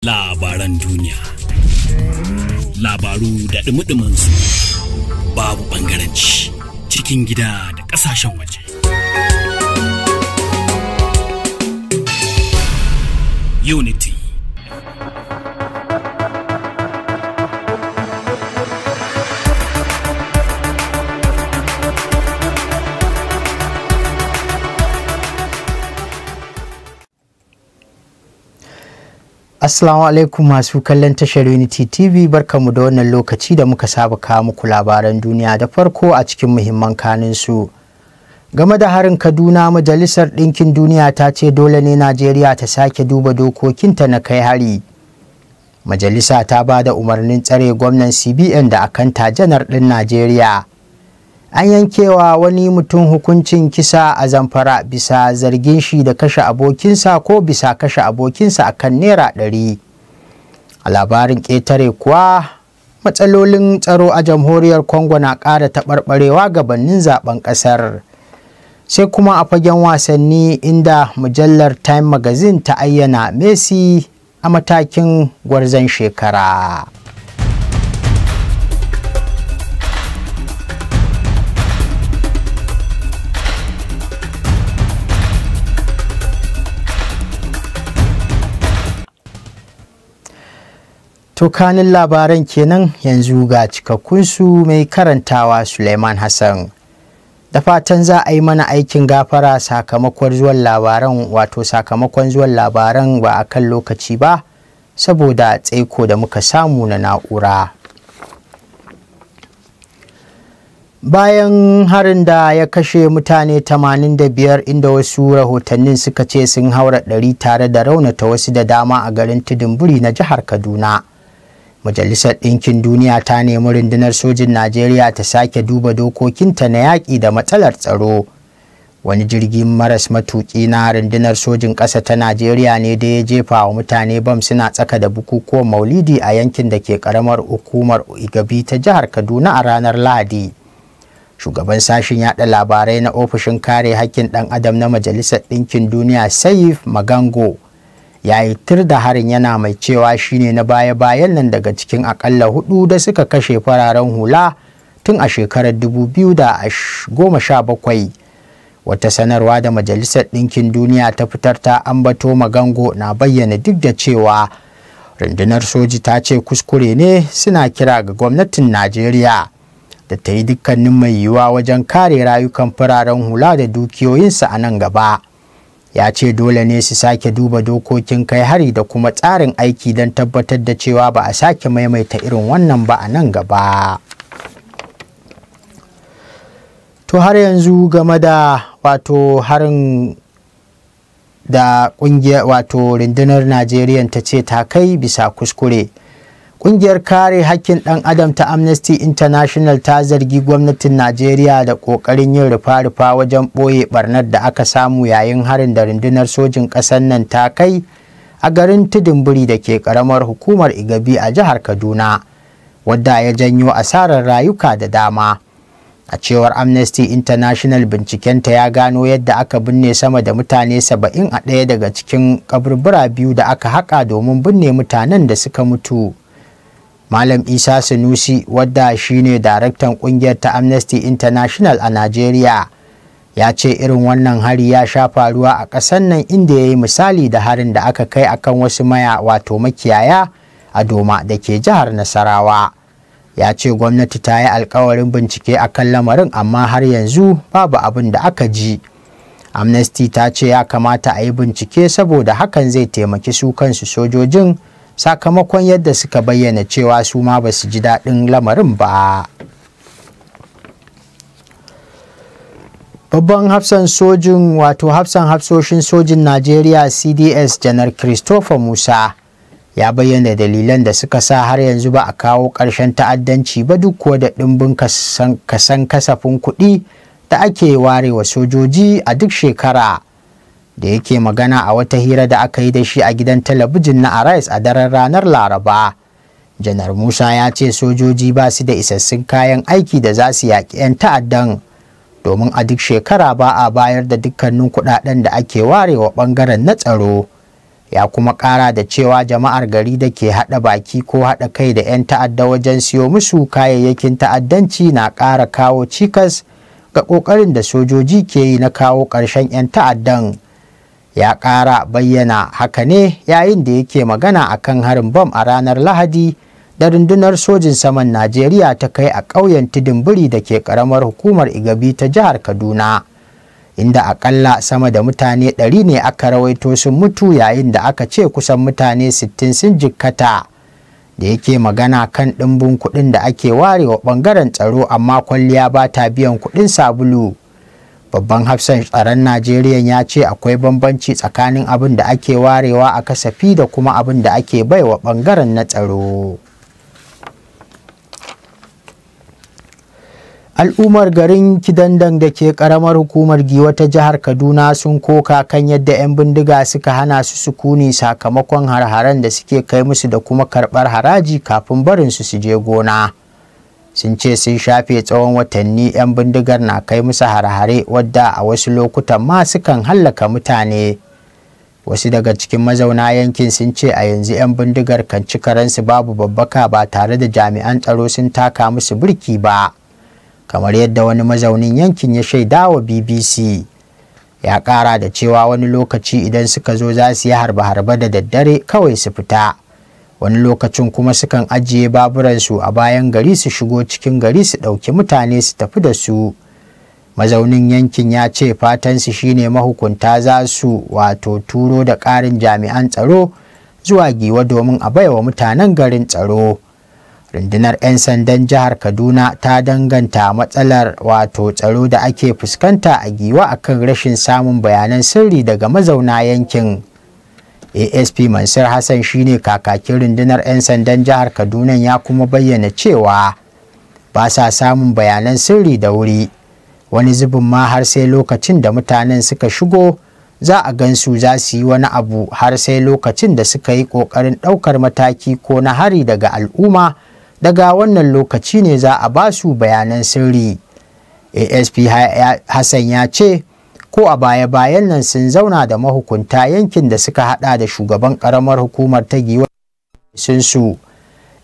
Labaran duniya. Labaru da dumi su babu ɓangaranci cikin gida da ƙasashen waje. Unity. Assalamu alaikum masu kallon tashar Unity TV, barkamu da wannan lokaci da muka saba kawo muku labaran duniya. Da farko a cikin muhimman kanin su. Game da harin Kaduna, Majalisar Ɗinkin Duniya ta ce dole ne Najeriya ta sake duba dokokinta na kai hari. Majalisa ta ba da umarnin tsare gwamnan CBN da akanta janar ɗin Najeriya. An yankewa wani mutum hukuncin kisa a Zamfara bisa zargin shi da kashe abokinsa ko bisa kashe abokinsa akan naira 100. A labarin ƙetare kuwa, matsalolin tsaro a jamhuriyar Congo na ƙara taɓarɓarewa gabanin zaben ƙasar. Sai kuma a fagen wasanni, inda mujallar Time Magazine ta ayyana Messi a matakin gwarzon shekara. To kanin labaran kenan, yanzu ga cikakkunsu, mai karantawa Suleiman Hassan. Da fatan za a yi mana aikin gafara sakamakon zuwan labaran ba a kan lokaci ba, saboda tsaiko da muka samu na na'ura. Bayan harin da ya kashe mutane 85, inda wasu rahotannin suka ce sun haura 100 tare da raunata wasu da dama a garin Tudun Biri na jihar Kaduna. Majalisar Ɗinkin Duniya ta nemi rundunar sojin Najeriya ta sake duba dokokinta na yaƙi da matsalar tsaro. Wani jirgin maras matuƙi na rundunar sojin ƙasa ta Najeriya ne da ya jefa wa mutane bam suna tsaka da bukukuwan Maulidi a yankin da ke ƙaramar hukumar Igabi ta jihar Kaduna a ranar Lahadi. Shugaban sashen yaɗa labarai na ofishin kare haƙƙin ɗan adam na Majalisar Ɗinkin Duniya, Saif Magango, ya yi tir da harin, yana mai cewa shine na baya-bayan nan daga cikin akalla 4 da suka kashe fararen hula tun a shekarar 2017. Wata sanarwa da Majalisar Ɗinkin Duniya ta fitar ta ambato Magango na bayyana duk da cewa rundunar soji ta ce kuskure ne, suna kira ga gwamnatin Najeriya da ta yi dukkanin mai yiwuwa wajen kare rayukan fararen hula da dukiyoyinsu a nan gaba. Ya ce dole ne su sake duba dokokin kai hari da kuma tsarin aiki don tabbatar da cewa ba a sake maimaita irin wannan ba a nan gaba. To har yanzu game da harin da rundunar Najeriya ta ce ta kai bisa kuskure. Ƙungiyar kare haƙƙin ɗan adam ta Amnesty International ta zargi gwamnatin Najeriya da ƙoƙarin yin rufa-rufa wajen ɓoye ɓarnar da aka samu yayin harin da rundunar sojin ƙasar nan ta kai a garin Tudun Biri da ke ƙaramar hukumar Igabi a jihar Kaduna, wadda ya janyo asarar rayuka da dama. A cewar Amnesty International, bincikenta ya gano yadda aka binne sama da mutane 70 a ɗaya daga cikin kaburbura biyu da aka haƙa domin binne mutanen da suka mutu. Malam Isa Sanusi, wadda shine daraktan kungiyar ta Amnesty International a Najeriya, ya ce irin wannan hari ya sha faruwa a ƙasar nan, inda ya yi misali da harin da aka kai akan wasu makiyaya a Doma da ke jihar Nasarawa. Ya ce gwamnati ta yi alkawarin bincike akan lamarin, amma har yanzu babu abin da aka ji. Amnesty ta ce ya kamata a yi bincike saboda hakan zai taimaki su kansu sojojin, sakamakon yadda suka bayyana cewa su ma ba su ji daɗin lamarin ba. Babban hafsan hafsoshin sojin Najeriya CDS Janar Christopher Musa ya bayyana dalilan da suka sa har yanzu ba a kawo ƙarshen ta'addanci ba, duk kuwa da ɗimbin kasan kasafin kuɗi da ake ware wa sojoji a duk shekara. Da yake magana a wata hira da aka yi da shi a gidan talabijin na Arise a daren ranar Laraba, Janar Musa ya ce sojoji ba su da isassun kayan aiki da za su yaƙi 'yan ta'addan, domin a duk shekara ba a bayar da dukkanin kuɗaɗen da ake warewa ɓangaren na tsaro. Ya kuma ƙara da cewa jama'ar gari da ke haɗa baki ko haɗa kai da 'yan ta'adda wajen siyo musu kayayyakin ta'addanci na ƙara kawo cikas ga ƙoƙarin da sojoji ke yi na kawo ƙarshen 'yan ta'addan. Ya ƙara bayyana haka ne yayin da yake magana akan harin bam a ranar Lahadi da rundunar sojin saman Najeriya ta kai a ƙauyen Tudun Biri da ke ƙaramar hukumar Igabi ta jihar Kaduna, inda akalla sama da mutane 100 ne aka rawaito sun mutu yayin da aka ce kusan mutane 60 sun jikkata. Da yake magana kan ɗimbin kuɗin da ake warewa ɓangaren tsaro amma kwalliya ba ta biyan kuɗin sabulu. Babban hafsan tsaron Najeriya ya ce akwai bambanci tsakanin abin da ake warewa a kasafi da kuma abin da ake baiwa ɓangaren na tsaro. Al'ummar garin Kidandan da ke ƙaramar hukumar Giwa ta jihar Kaduna sun koka kan yadda 'yan bindiga suka hana su sukuni sakamakon har-haren da suke kai musu da kuma karɓar haraji kafin barin su je gona. Sun ce sun shafe tsawon watanni 'yan bindigar na kai musu har-hare wadda a wasu lokutan ma sukan hallaka mutane. Wasu daga cikin mazauna yankin sun ce a yanzu 'yan bindigar kan ci karensu babu babbaka ba tare da jami'an tsaro sun taka musu birki ba. Kamar yadda wani mazaunin yankin ya shaida wa BBC. Ya ƙara da cewa wani lokaci idan suka zo za su yi harbe-harbe da daddare kawai su fita. Wani lokacin kuma sukan ajiye baburansu a bayan gari su shigo cikin gari su ɗauki mutane su tafi da su. Mazaunin yankin ya ce fatansu shine mahukunta za su turo da ƙarin jami'an tsaro zuwa Giwa domin a baiwa mutanen garin tsaro. Rundunar 'yan sandan jihar Kaduna ta danganta matsalar tsaro da ake fuskanta a Giwa akan rashin samun bayanan sirri daga mazauna yankin. ASP Mansur Hassan shine kakakin rundunar 'yan sandan jihar Kaduna ya kuma bayyana cewa ba sa samun bayanan sirri da wuri. Wani zubin ma har sai lokacin da mutanen suka shigo za a gansu za su yi wani abu har sai lokacin da suka yi ƙoƙarin ɗaukar mataki ko na hari daga al'umma. Daga wannan lokaci ne za a ba su bayanan sirri. ASP Hassan ya ce ko a baya-bayan nan sun zauna da mahukunta yankin da suka hada da shugaban karamar hukumar ta Giwa su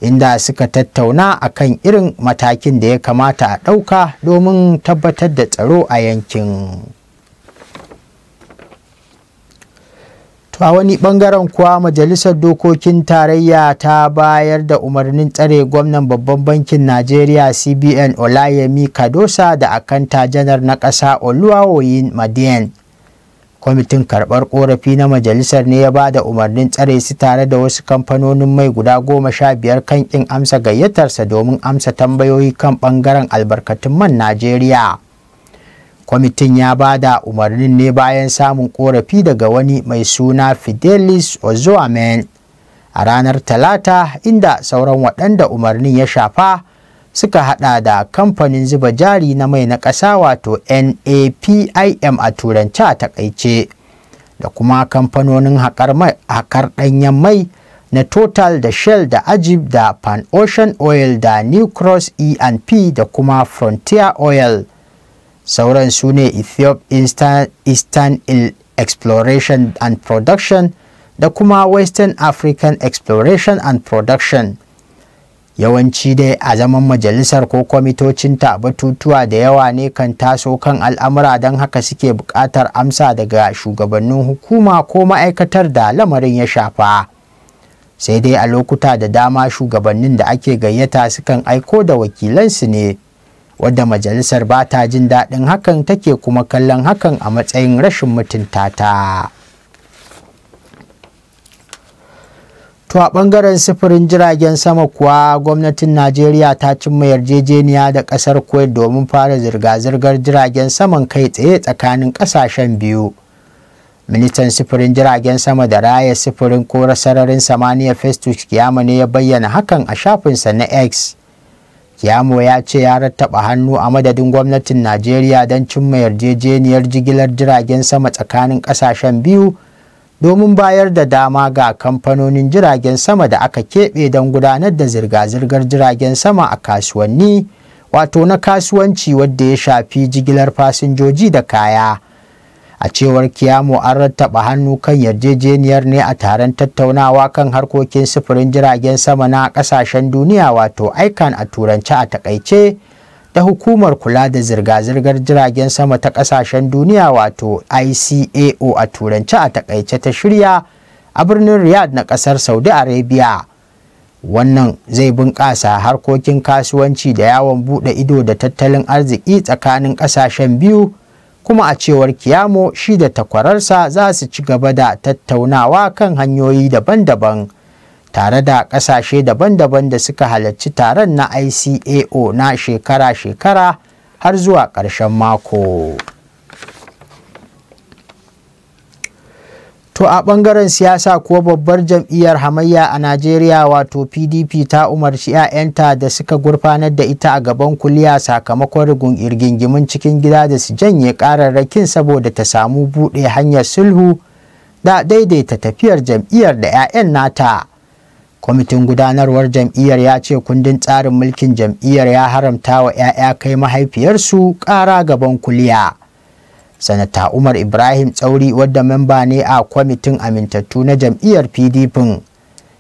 inda suka tattauna akan irin matakin da ya kamata a ɗauka domin tabbatar da tsaro a yankin. A wani bangaren kuwa Majalisar Dokokin Tarayya ta bayar da umarnin tsare gwamnan babban bankin Najeriya CBN Olayemi Kadosa da akanta janar na ƙasa Oluwawoyin Madiyan. Kwamitin karɓar ƙorafi na majalisar ne ya ba da umarnin tsare su tare da wasu kamfanonin mai guda 15 kan ƙin amsa gayyatarsa domin amsa tambayoyi kan ɓangaren albarkatun man Najeriya. Kwamitin ya ba da umarnin ne bayan samun korafi daga wani mai suna Fidelis Ozoamen a ranar Talata, inda sauran waɗanda umarnin ya shafa suka hada da kamfanin zuba jari na mai na ƙasa NAPIM a turanci a takaice, da kuma kamfanonin haƙar ɗanyen mai na Total da Shell da Ajib da Pan Ocean Oil da New Cross E&P da kuma Frontier Oil. Sauran su ne Eastern Exploration and Production da kuma Western African Exploration and Production. Yawanci dai a zaman majalisar ko kwamitocinta batutuwa da yawa ne kan taso kan al'amura, don haka suke buƙatar amsa daga shugabannin hukuma ko ma'aikatar da lamarin ya shafa. Sai dai a lokuta da dama shugabannin da ake gayyata sukan aiko da wakilansu ne, wadda majalisar ba ta jin daɗin hakan, take kuma kallon hakan a matsayin rashin mutunta ta. To a ɓangaren sufurin jiragen sama kuwa gwamnatin Najeriya ta cimma yarjejeniya da ƙasar Kuwait domin fara zirga-zirgar jiragen saman kai tsaye tsakanin ƙasashen biyu. Ministan sufurin jiragen sama da raya sufurin ko sararin samaniya Festus Keyamo ne ya bayyana hakan a shafinsa na X. Keyamo ya ce ya rattaba hannu a madadin gwamnatin Najeriya don cimma yarjejeniyar jigilar jiragen sama tsakanin ƙasashen biyu domin bayar da dama ga kamfanonin jiragen sama da aka keɓe don gudanar da zirga-zirgar jiragen sama a kasuwanni, na kasuwanci wadda ya shafi jigilar fasinjoji da kaya. A cewar Keyamo an rattaba hannu kan yarjejeniyar ne a taron tattaunawa kan harkokin sufurin jiragen sama na ƙasashen duniya wato ICAN a turance a takaice da hukumar kula da zirga-zirgar jiragen sama ta ƙasashen duniya wato ICAO a turance a takaice ta shirya a birnin Riyadh na ƙasar Saudi Arabia. Wannan zai bunƙasa harkokin kasuwanci da yawon buɗe ido da tattalin arziki tsakanin ƙasashen biyu, kuma a cewar Keyamo shi da takwararsa za su ci gaba da tattaunawa kan hanyoyi daban-daban tare da ƙasashe daban-daban da suka halarci taron na ICAO na shekara-shekara har zuwa ƙarshen mako. To a ɓangaren siyasa kuwa babbar jam'iyyar hamayya a Najeriya wato PDP ta umarci 'ya'yanta da suka gurfanar da ita a gaban kuliya sakamakon rigingimin cikin gida da su janye ƙararrakin saboda ta samu buɗe hanyar sulhu da daidaita tafiyar jam'iyyar da 'ya'yan nata. Kwamitin gudanarwar jam'iyyar ya ce kundin tsarin mulkin jam'iyyar ya haramta wa 'ya'ya kai mahaifiyarsu ƙara gaban kuliya. Sanata Umar Ibrahim Tsauri wadda memba ne a kwamitin amintattu na jam'iyyar PDP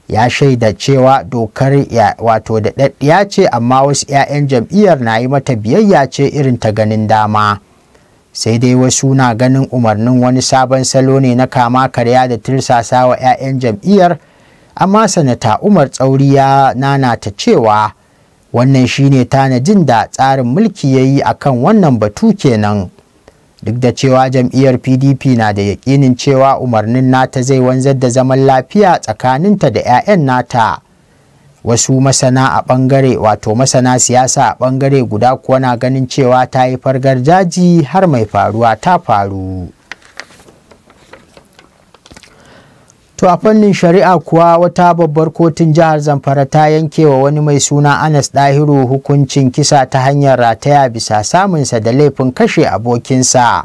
ya shaida cewa dokar wato da daddiya ce, amma wasu 'ya'yan jam'iyyar na yi mata biyayya ce irin ta ganin dama. Sai dai wasu na ganin umarnin wani sabon salo ne na kama karya da tirsasa wa 'ya'yan jam'iyyar, amma Sanata Umar Tsauri ya nanata cewa wannan shine tanadin da tsarin mulki ya yi akan wannan batu kenan. Duk da cewa jam'iyyar PDP na da yaƙinin cewa umarnin nata zai wanzar da zaman lafiya tsakaninta da 'ya'yan nata, wasu masana a ɓangare wato masana siyasa a ɓangare guda kuwa na ganin cewa ta yi fargar jaji har mai faruwa ta faru. To a fannin shari'a kuwa wata babbar kotun jihar Zamfara ta yanke wa wani mai suna Anas Dahiru hukuncin kisa ta hanyar rataya bisa samunsa da laifin kashe abokinsa.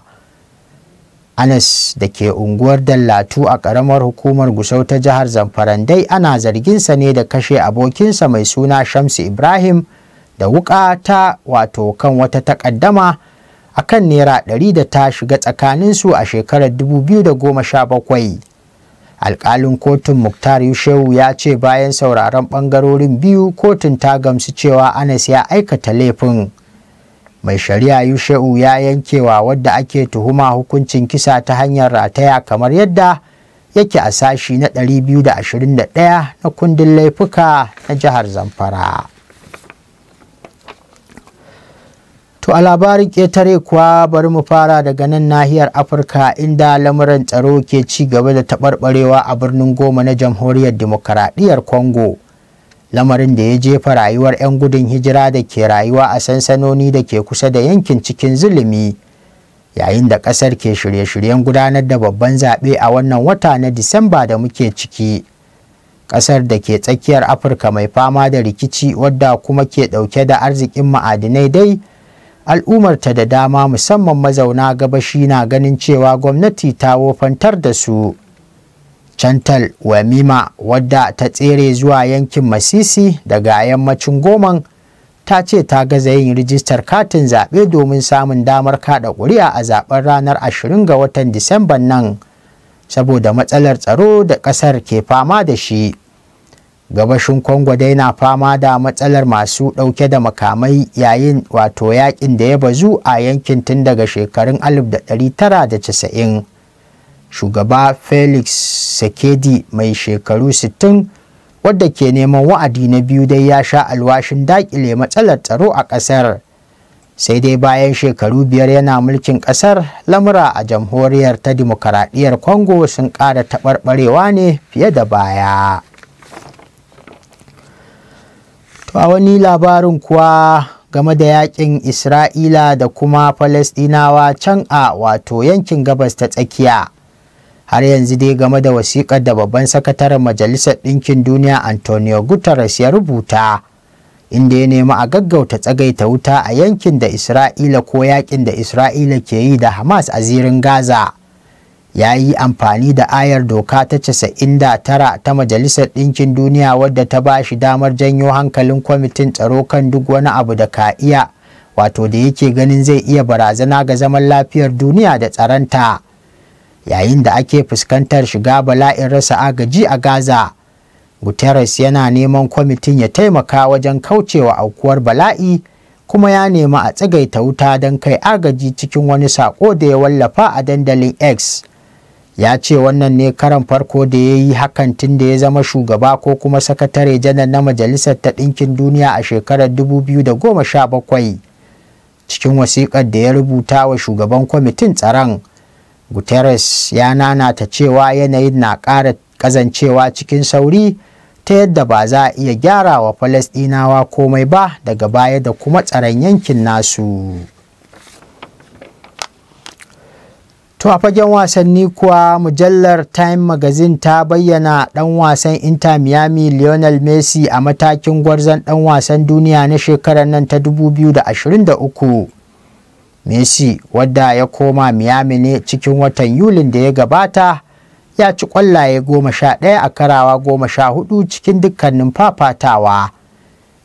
Anas da ke unguwar Dallatu a ƙaramar hukumar Gusau ta jihar Zamfara dai ana zarginsa ne da kashe abokinsa mai suna Shamsu Ibrahim da wuƙa ta wato kan wata takaddama akan naira 100 da ta shiga tsakaninsu a shekarar 2017. Alƙalin kotun Muktar Yushewu ya ce bayan sauraron ɓangarorin biyu kotun ta gamsu cewa Anas ya aikata laifin. Mai shari'a Yushewu ya yankewa wadda ake tuhuma hukuncin kisa ta hanyar rataya kamar yadda yake a sashi na 221 na kundin laifuka na jihar Zamfara. To a labarin ƙetare kuwa bari mu fara daga nan nahiyar Afirka inda lamuran tsaro ke ci gaba da taɓarɓarewa a birnin Goma na Jamhuriyar Dimokuraɗiyyar Congo. Lamarin da ya jefa rayuwar 'yan gudun hijira da ke rayuwa a sansanoni da ke kusa da yankin cikin zulumi. Yayin da ƙasar ke shirye-shiryen gudanar da babban zaɓe a wannan wata na Disamba da muke ciki. Ƙasar da ke tsakiyar Afirka mai fama da rikici wadda kuma ke ɗauke da arzikin ma'adinai dai. Al'ummarta da dama musamman mazauna gabashi na ganin cewa gwamnati ta wofantar da su. Chantal Wamima wadda ta tsere zuwa yankin Masisi daga yammacin Goman ta ce ta gaza yin rijistar katin zaɓe domin samun damar kaɗa ƙuri'a a zaɓen ranar 20 ga watan Disamban nan saboda matsalar tsaro da ƙasar ke fama da shi. Gabashin Congo dai na fama da matsalar masu ɗauke da makamai yayin wato yakin da ya bazu a yankin tun daga shekarun 1990. Shugaba Felix Sekedi mai shekaru 60 wadda ke neman wa'adi na biyu dai ya sha alwashin daƙile matsalar tsaro a ƙasar. Sai dai bayan shekaru 5 yana mulkin ƙasar, lamura a jamhuriyar ta Dimokuraɗiyyar Congo sun ƙara taɓarɓarewa ne fiye da baya. To a wani labarin kuwa game da yakin Isra'ila da kuma Falasɗinawa can a wato yankin gabas ta tsakiya. Har yanzu dai game da wasiƙar da babban sakataren Majalisar Ɗinkin Duniya Antonio Guterres ya rubuta, inda ya nemi a gaggauta tsagaita wuta a yankin da Isra'ila ko yakin da Isra'ila ke yi da Hamas a zirin Gaza. Ya yi amfani da ayar doka ta 99 ta Majalisar Ɗinkin Duniya wadda ta ba shi damar janyo hankalin kwamitin tsaro kan duk wani abu da ka iya wato da yake ganin zai iya barazana ga zaman lafiyar duniya da tsaronta. yayin da ake fuskantar shiga bala'in rasa agaji a Gaza. Guterres yana neman kwamitin ya taimaka wajen kaucewa aukuwar bala'i, kuma ya nemi a tsagaita wuta don kai agaji cikin wani saƙo da ya wallafa a dandalin X. Ya ce wannan ne karan farko da ya yi hakan tun da ya zama shugaba ko kuma sakatare janar na Majalisar ta Ɗinkin Duniya a shekarar 2017. Cikin wasiƙar da ya rubuta wa shugaban kwamitin tsaron, Guterres ya nanata cewa yanayin na ƙara ƙazancewa cikin sauri ta yadda ba za a iya gyara wa Falasɗinawa komai ba daga baya da kuma tsaron yankin nasu. To a fagen wasanni kuwa, mujallar Time Magazine ta bayyana ɗan wasan Inter Miami Lionel Messi a matakin gwarzon ɗan wasan duniya na shekarar nan ta 2023. Messi, wadda ya koma Miami ne cikin watan Yulin da ya gabata, ya ci ƙwallaye 11 a karawa 14 cikin dukkanin fafatawa,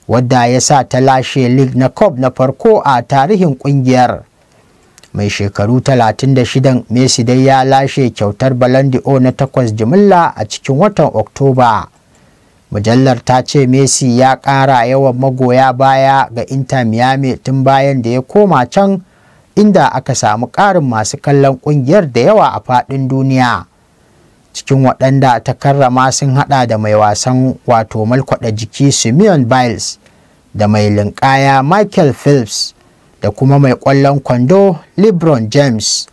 wadda ya sa ta lashe League na Cup na farko a tarihin ƙungiyar. Mai shekaru 36, Messi dai ya lashe kyautar Ballon d'Or na 8 jimilla a cikin watan Oktoba. Mujallar ta ce Messi ya ƙara yawan magoya baya ga Inter Miami tun bayan da ya koma can, inda aka samu ƙarin masu kallon ƙungiyar da yawa a faɗin duniya. Cikin waɗanda ta karrama sun haɗa da mai wasan wato malkwaɗa jiki Simone Biles, da mai linƙaya Michael Phelps, da kuma mai ƙwallon kwando LeBron James.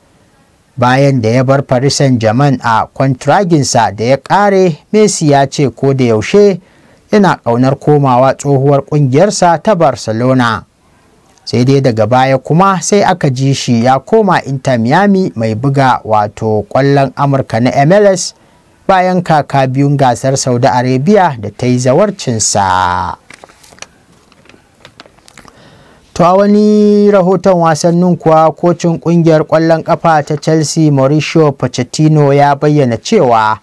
Bayan da ya bar Paris Saint-Germain a kwantiraginsa da ya ƙare, Messi ya ce ko da yaushe yana ƙaunar komawa tsohuwar ƙungiyarsa ta Barcelona. Sai dai daga baya kuma sai aka ji shi ya koma Inter Miami mai buga wato ƙwallon Amurka na MLS bayan kaka biyun gasar Saudi Arabia da ta yi zawarcinsa. To a wani rahoton wasannin kuwa, kocin ƙungiyar ƙwallon ƙafa ta Chelsea Mauricio Pochettino ya bayyana cewa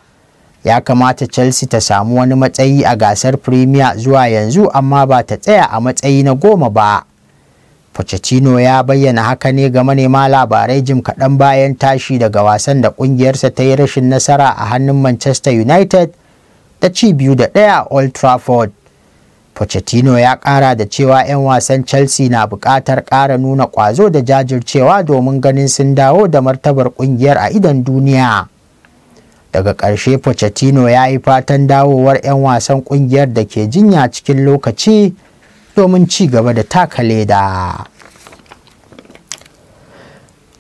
ya kamata Chelsea ta samu wani matsayi a gasar Premier zuwa yanzu, amma ba ta tsaya a matsayi na 10 ba. Pochettino ya bayyana haka ne ga manema labarai jim kaɗan bayan tashi daga wasan da ƙungiyarsa ta yi rashin nasara a hannun Manchester United da ci 2-1 a Old Trafford. Pochettino ya ƙara da cewa 'yan wasan Chelsea na buƙatar ƙara nuna ƙwazo da jajircewa domin ganin sun dawo da martabar ƙungiyar a idon duniya. Daga ƙarshe, Pochettino ya yi fatan dawowar 'yan wasan ƙungiyar da ke jinya cikin lokaci domin ci gaba da taka leda.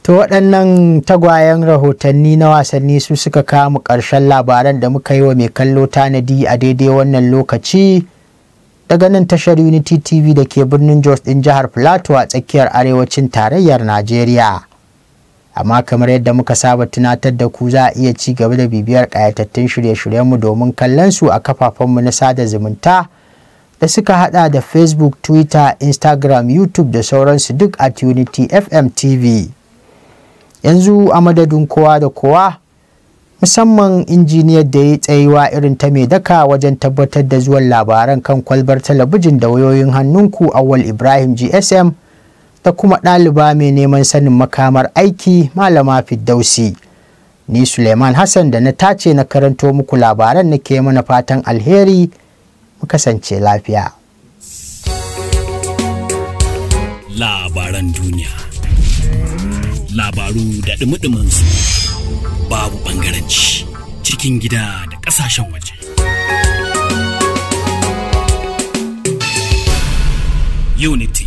To waɗannan tagwayen rahotanni na wasanni su suka kawo mu ƙarshen labaran da muka yi wa mai kallo tanadi a daidai wannan lokaci daga nan tashar Unity TV da ke birnin Jos ɗin jihar Plateau a tsakiyar arewacin tarayyar Najeriya. Amma kamar yadda muka saba tunatar da ku, za a iya ci gaba da bibiyar ƙayatattun shirye-shiryenmu domin kallon su a kafafenmu na sada zumunta da suka hada da Facebook, Twitter, Instagram, YouTube da sauransu duk at Unity FM TV. Yanzu a madadin kowa da kowa, musamman injiniyar da ya tsayewa irin ta mai daka wajen tabbatar da zuwan labaran kan kwalbar talabijin da wayoyin hannunku, Awwal Ibrahim GSM, da kuma ɗaliba mai neman sanin makamar aiki Malama Firdausi. Ni Suleiman Hassan da na tace na karanto muku labaran nake mana fatan alheri. Mu kasance lafiya. Labaran duniya, labaru da dumi-dumin su, babu ɓangaranci, cikin gida da ƙasashen waje. Unity